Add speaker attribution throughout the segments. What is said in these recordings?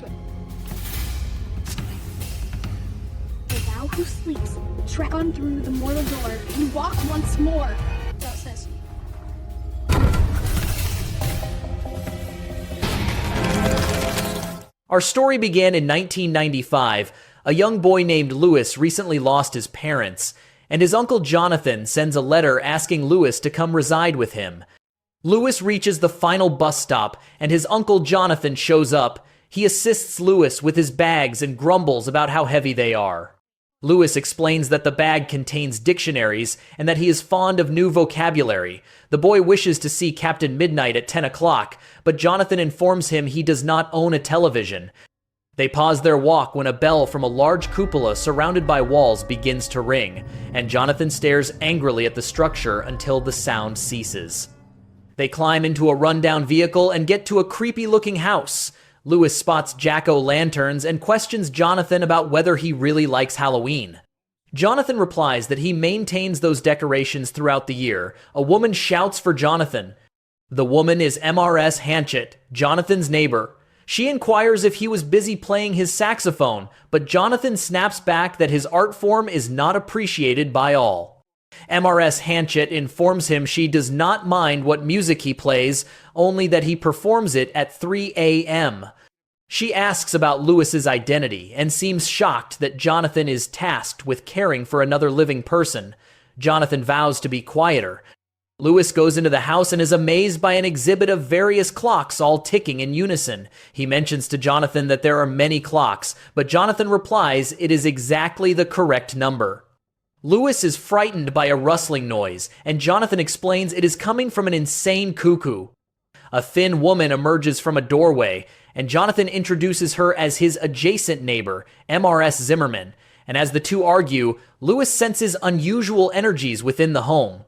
Speaker 1: this way. And now who sleeps? Trek on through the mortal door and walk once more. That says.
Speaker 2: Our story began in 1995. A young boy named Lewis recently lost his parents, and his uncle Jonathan sends a letter asking Lewis to come reside with him. Lewis reaches the final bus stop, and his uncle Jonathan shows up. He assists Lewis with his bags and grumbles about how heavy they are. Lewis explains that the bag contains dictionaries and that he is fond of new vocabulary. The boy wishes to see Captain Midnight at 10 o'clock, but Jonathan informs him he does not own a television. They pause their walk when a bell from a large cupola surrounded by walls begins to ring, and Jonathan stares angrily at the structure until the sound ceases. They climb into a rundown vehicle and get to a creepy-looking house. Lewis spots jack-o'-lanterns and questions Jonathan about whether he really likes Halloween. Jonathan replies that he maintains those decorations throughout the year. A woman shouts for Jonathan. The woman is MRS Hanchett, Jonathan's neighbor. She inquires if he was busy playing his saxophone, but Jonathan snaps back that his art form is not appreciated by all. MRS Hanchett informs him she does not mind what music he plays, only that he performs it at 3 a.m. She asks about Lewis's identity and seems shocked that Jonathan is tasked with caring for another living person. Jonathan vows to be quieter. Lewis goes into the house and is amazed by an exhibit of various clocks all ticking in unison. He mentions to Jonathan that there are many clocks, but Jonathan replies it is exactly the correct number. Lewis is frightened by a rustling noise, and Jonathan explains it is coming from an insane cuckoo. A thin woman emerges from a doorway, and Jonathan introduces her as his adjacent neighbor, MRS Zimmerman, and as the two argue, Lewis senses unusual energies within the home.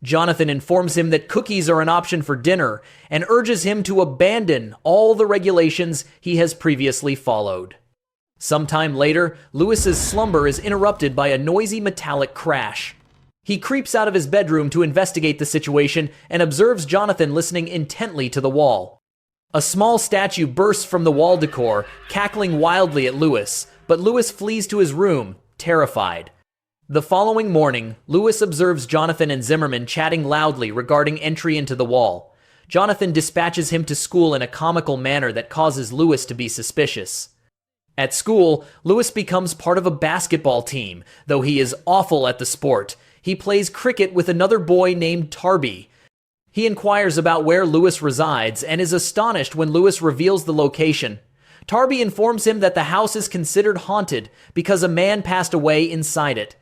Speaker 2: Jonathan informs him that cookies are an option for dinner and urges him to abandon all the regulations he has previously followed. Sometime later, Lewis's slumber is interrupted by a noisy metallic crash. He creeps out of his bedroom to investigate the situation and observes Jonathan listening intently to the wall. A small statue bursts from the wall decor, cackling wildly at Lewis, but Lewis flees to his room, terrified. The following morning, Lewis observes Jonathan and Zimmerman chatting loudly regarding entry into the wall. Jonathan dispatches him to school in a comical manner that causes Lewis to be suspicious. At school, Lewis becomes part of a basketball team, though he is awful at the sport. He plays cricket with another boy named Tarby. He inquires about where Lewis resides and is astonished when Lewis reveals the location. Tarby informs him that the house is considered haunted because a man passed away inside it.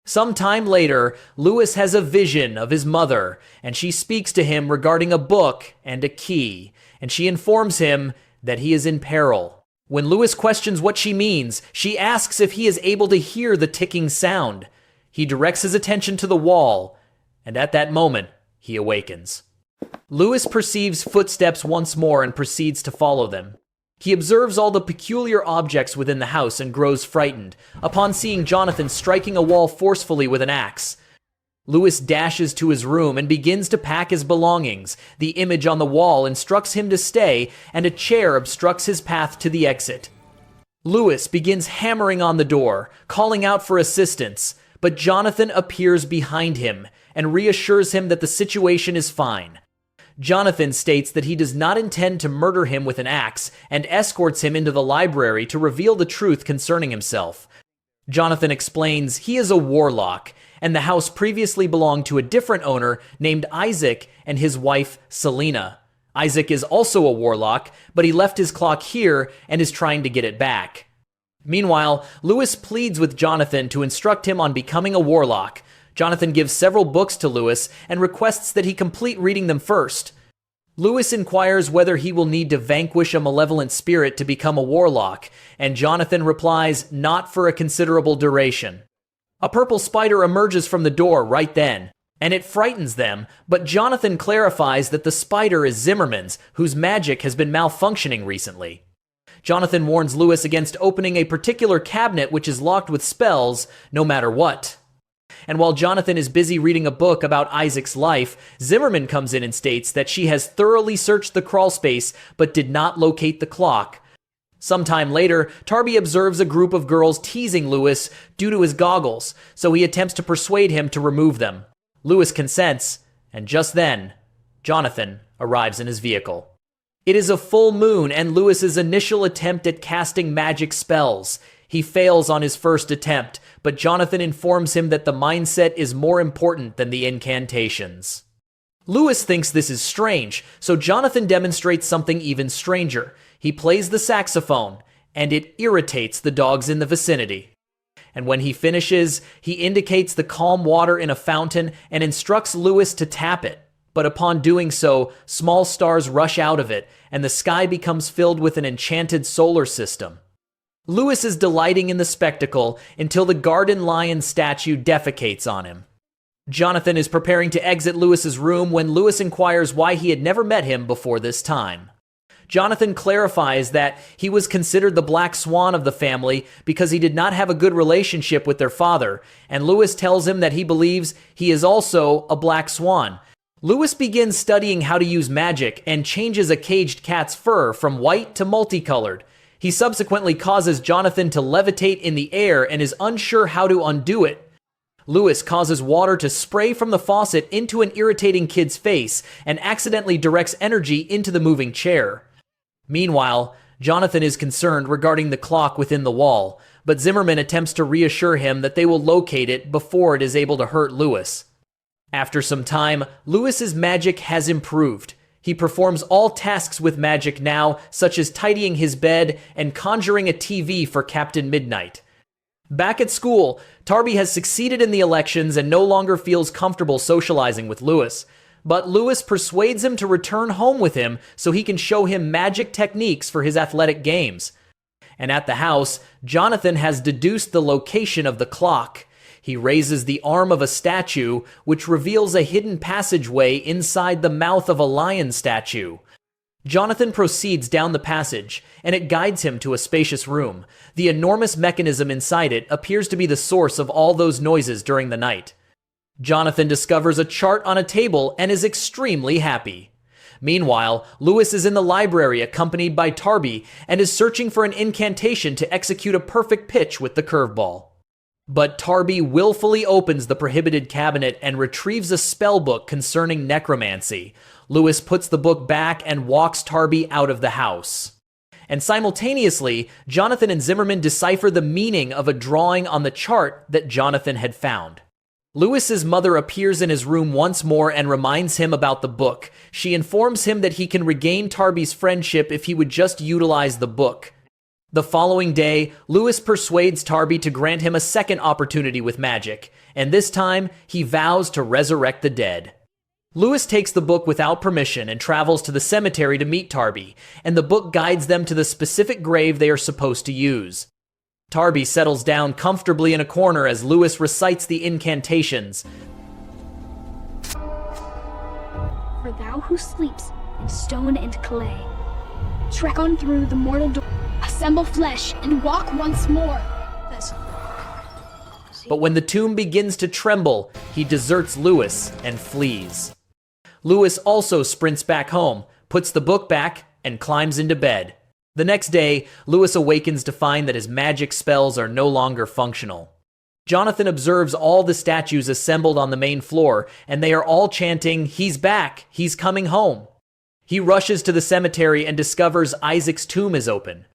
Speaker 2: Some time later, Lewis has a vision of his mother, and she speaks to him regarding a book and a key, and she informs him that he is in peril. When Lewis questions what she means, she asks if he is able to hear the ticking sound. He directs his attention to the wall, and at that moment, he awakens. Lewis perceives footsteps once more and proceeds to follow them. He observes all the peculiar objects within the house and grows frightened, upon seeing Jonathan striking a wall forcefully with an axe. Lewis dashes to his room and begins to pack his belongings. The image on the wall instructs him to stay, and a chair obstructs his path to the exit. Lewis begins hammering on the door, calling out for assistance, but Jonathan appears behind him and reassures him that the situation is fine. Jonathan states that he does not intend to murder him with an axe and escorts him into the library to reveal the truth concerning himself. Jonathan explains he is a warlock, and the house previously belonged to a different owner named Isaac and his wife Selena. Isaac is also a warlock, but he left his clock here and is trying to get it back. Meanwhile, Lewis pleads with Jonathan to instruct him on becoming a warlock. Jonathan gives several books to Lewis and requests that he complete reading them first. Lewis inquires whether he will need to vanquish a malevolent spirit to become a warlock, and Jonathan replies not for a considerable duration. A purple spider emerges from the door right then, and it frightens them, but Jonathan clarifies that the spider is Zimmerman's, whose magic has been malfunctioning recently. Jonathan warns Lewis against opening a particular cabinet which is locked with spells, no matter what. And while Jonathan is busy reading a book about Isaac's life, Zimmerman comes in and states that she has thoroughly searched the crawlspace but did not locate the clock. Sometime later, Tarby observes a group of girls teasing Lewis due to his goggles, so he attempts to persuade him to remove them. Lewis consents, and just then, Jonathan arrives in his vehicle. It is a full moon and Lewis's initial attempt at casting magic spells. He fails on his first attempt, but Jonathan informs him that the mindset is more important than the incantations. Lewis thinks this is strange, so Jonathan demonstrates something even stranger. He plays the saxophone, and it irritates the dogs in the vicinity. And when he finishes, he indicates the calm water in a fountain and instructs Lewis to tap it. But upon doing so, small stars rush out of it, and the sky becomes filled with an enchanted solar system. Lewis is delighting in the spectacle until the garden lion statue defecates on him. Jonathan is preparing to exit Lewis's room when Lewis inquires why he had never met him before this time. Jonathan clarifies that he was considered the black swan of the family because he did not have a good relationship with their father, and Lewis tells him that he believes he is also a black swan. Lewis begins studying how to use magic and changes a caged cat's fur from white to multicolored. He subsequently causes Jonathan to levitate in the air and is unsure how to undo it. Lewis causes water to spray from the faucet into an irritating kid's face and accidentally directs energy into the moving chair. Meanwhile, Jonathan is concerned regarding the clock within the wall, but Zimmerman attempts to reassure him that they will locate it before it is able to hurt Lewis. After some time, Lewis's magic has improved. He performs all tasks with magic now, such as tidying his bed and conjuring a TV for Captain Midnight. Back at school, Tarby has succeeded in the elections and no longer feels comfortable socializing with Lewis. But Lewis persuades him to return home with him so he can show him magic techniques for his athletic games. And at the house, Jonathan has deduced the location of the clock. He raises the arm of a statue, which reveals a hidden passageway inside the mouth of a lion statue. Jonathan proceeds down the passage, and it guides him to a spacious room. The enormous mechanism inside it appears to be the source of all those noises during the night. Jonathan discovers a chart on a table and is extremely happy. Meanwhile, Lewis is in the library accompanied by Tarby and is searching for an incantation to execute a perfect pitch with the curveball. But Tarby willfully opens the prohibited cabinet and retrieves a spell book concerning necromancy. Lewis puts the book back and walks Tarby out of the house. And simultaneously, Jonathan and Zimmerman decipher the meaning of a drawing on the chart that Jonathan had found. Lewis's mother appears in his room once more and reminds him about the book. She informs him that he can regain Tarby's friendship if he would just utilize the book. The following day, Lewis persuades Tarby to grant him a second opportunity with magic, and this time he vows to resurrect the dead. Lewis takes the book without permission and travels to the cemetery to meet Tarby, and the book guides them to the specific grave they are supposed to use. Tarby settles down comfortably in a corner as Lewis recites the incantations.
Speaker 1: For thou who sleeps in stone and clay, trek on through the mortal door, assemble flesh, and walk once more.
Speaker 2: But when the tomb begins to tremble, he deserts Lewis and flees. Lewis also sprints back home, puts the book back, and climbs into bed. The next day, Lewis awakens to find that his magic spells are no longer functional. Jonathan observes all the statues assembled on the main floor, and they are all chanting, "He's back! He's coming home!" He rushes to the cemetery and discovers Isaac's tomb is open.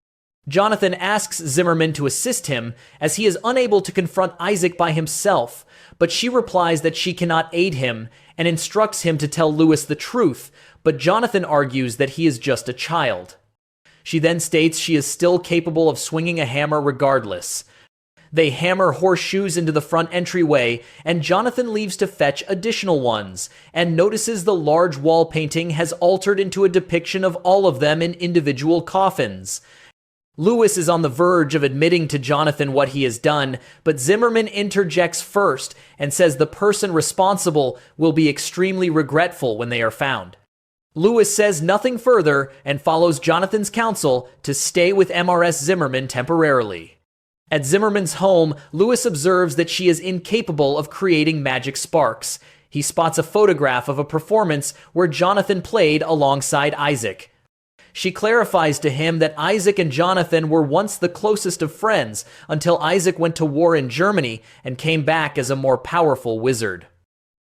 Speaker 2: Jonathan asks Zimmerman to assist him, as he is unable to confront Isaac by himself, but she replies that she cannot aid him and instructs him to tell Lewis the truth, but Jonathan argues that he is just a child. She then states she is still capable of swinging a hammer regardless. They hammer horseshoes into the front entryway, and Jonathan leaves to fetch additional ones, and notices the large wall painting has altered into a depiction of all of them in individual coffins. Lewis is on the verge of admitting to Jonathan what he has done, but Zimmerman interjects first and says the person responsible will be extremely regretful when they are found. Lewis says nothing further and follows Jonathan's counsel to stay with MRS Zimmerman temporarily. At Zimmerman's home, Lewis observes that she is incapable of creating magic sparks. He spots a photograph of a performance where Jonathan played alongside Isaac. She clarifies to him that Isaac and Jonathan were once the closest of friends until Isaac went to war in Germany and came back as a more powerful wizard.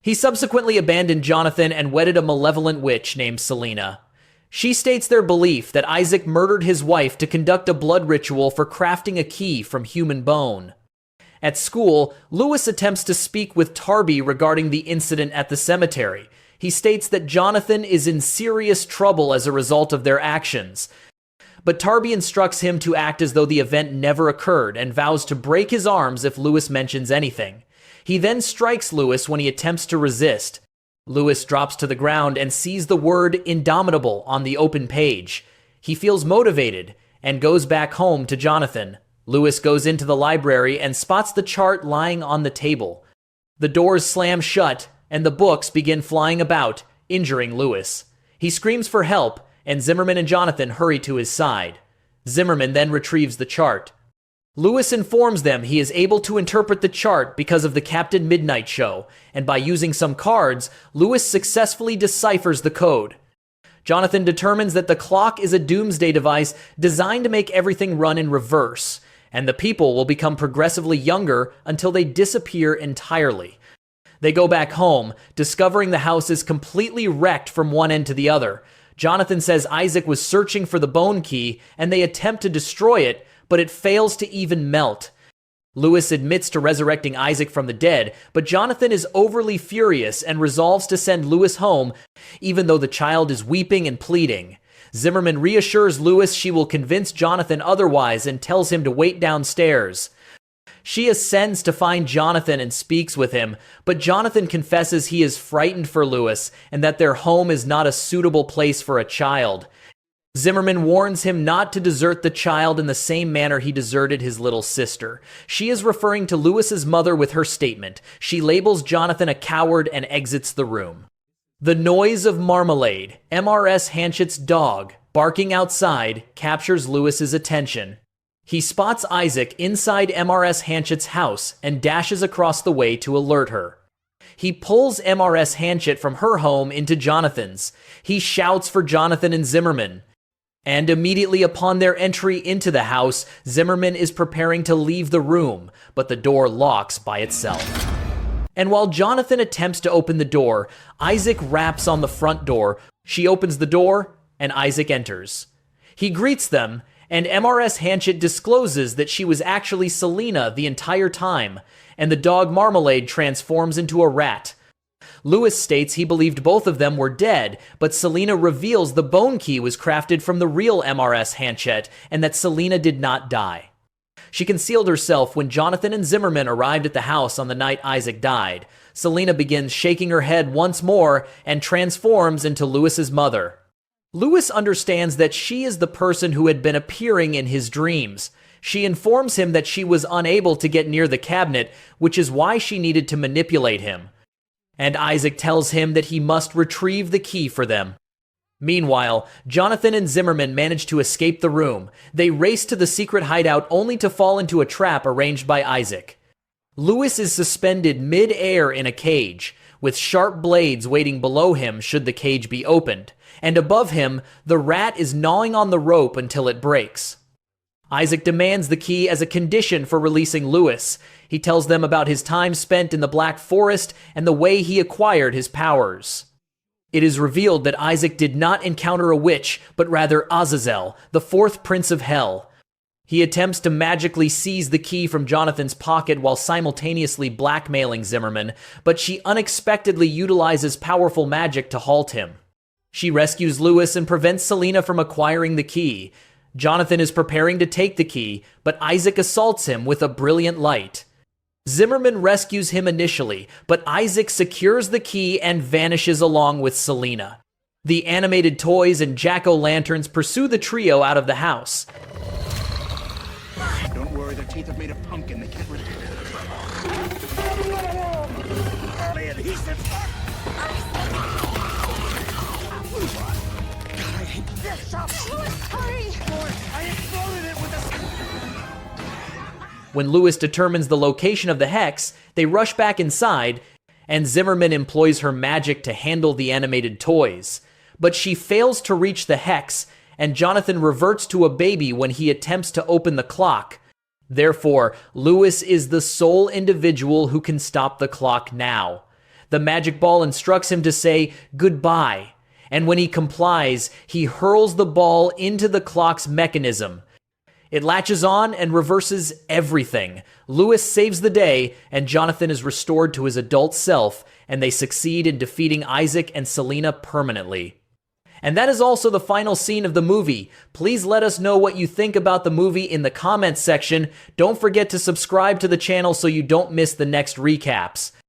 Speaker 2: He subsequently abandoned Jonathan and wedded a malevolent witch named Selena. She states their belief that Isaac murdered his wife to conduct a blood ritual for crafting a key from human bone. At school, Lewis attempts to speak with Tarby regarding the incident at the cemetery. He states that Jonathan is in serious trouble as a result of their actions. But Tarby instructs him to act as though the event never occurred and vows to break his arms if Lewis mentions anything. He then strikes Lewis when he attempts to resist. Lewis drops to the ground and sees the word indomitable on the open page. He feels motivated and goes back home to Jonathan. Lewis goes into the library and spots the chart lying on the table. The doors slam shut and the books begin flying about, injuring Lewis. He screams for help, and Zimmerman and Jonathan hurry to his side. Zimmerman then retrieves the chart. Lewis informs them he is able to interpret the chart because of the Captain Midnight show, and by using some cards, Lewis successfully deciphers the code. Jonathan determines that the clock is a doomsday device designed to make everything run in reverse, and the people will become progressively younger until they disappear entirely. They go back home, discovering the house is completely wrecked from one end to the other. Jonathan says Isaac was searching for the bone key, and they attempt to destroy it, but it fails to even melt. Lewis admits to resurrecting Isaac from the dead, but Jonathan is overly furious and resolves to send Lewis home, even though the child is weeping and pleading. Zimmerman reassures Lewis she will convince Jonathan otherwise and tells him to wait downstairs. She ascends to find Jonathan and speaks with him, but Jonathan confesses he is frightened for Lewis and that their home is not a suitable place for a child. Zimmerman warns him not to desert the child in the same manner he deserted his little sister. She is referring to Lewis's mother with her statement. She labels Jonathan a coward and exits the room. The noise of Marmalade, MRS Hanchett's dog, barking outside, captures Lewis's attention. He spots Isaac inside MRS Hanchett's house and dashes across the way to alert her. He pulls MRS Hanchett from her home into Jonathan's. He shouts for Jonathan and Zimmerman. And immediately upon their entry into the house, Zimmerman is preparing to leave the room, but the door locks by itself. And while Jonathan attempts to open the door, Isaac raps on the front door. She opens the door, and Isaac enters. He greets them, and MRS Hanchett discloses that she was actually Selena the entire time, and the dog Marmalade transforms into a rat. Lewis states he believed both of them were dead, but Selena reveals the bone key was crafted from the real MRS Hanchett, and that Selena did not die. She concealed herself when Jonathan and Zimmerman arrived at the house on the night Isaac died. Selena begins shaking her head once more and transforms into Lewis's mother. Lewis understands that she is the person who had been appearing in his dreams. She informs him that she was unable to get near the cabinet, which is why she needed to manipulate him. And Isaac tells him that he must retrieve the key for them. Meanwhile, Jonathan and Zimmerman manage to escape the room. They race to the secret hideout only to fall into a trap arranged by Isaac. Lewis is suspended mid-air in a cage, with sharp blades waiting below him should the cage be opened. And above him, the rat is gnawing on the rope until it breaks. Isaac demands the key as a condition for releasing Lewis. He tells them about his time spent in the Black Forest and the way he acquired his powers. It is revealed that Isaac did not encounter a witch, but rather Azazel, the fourth prince of hell. He attempts to magically seize the key from Jonathan's pocket while simultaneously blackmailing Zimmerman, but she unexpectedly utilizes powerful magic to halt him. She rescues Lewis and prevents Selena from acquiring the key. Jonathan is preparing to take the key, but Isaac assaults him with a brilliant light. Zimmerman rescues him initially, but Isaac secures the key and vanishes along with Selena. The animated toys and jack-o'-lanterns pursue the trio out of the house.
Speaker 3: Don't worry, their teeth are made of pumpkin. They can't really... Early adhesive! God, I hate this shop! Hurry! Lord, I exploded it with a...
Speaker 2: When Lewis determines the location of the hex, they rush back inside, and Zimmerman employs her magic to handle the animated toys. But she fails to reach the hex, and Jonathan reverts to a baby when he attempts to open the clock. Therefore, Lewis is the sole individual who can stop the clock now. The magic ball instructs him to say goodbye, and when he complies, he hurls the ball into the clock's mechanism. It latches on and reverses everything. Lewis saves the day, and Jonathan is restored to his adult self, and they succeed in defeating Isaac and Selena permanently. And that is also the final scene of the movie. Please let us know what you think about the movie in the comments section. Don't forget to subscribe to the channel so you don't miss the next recaps.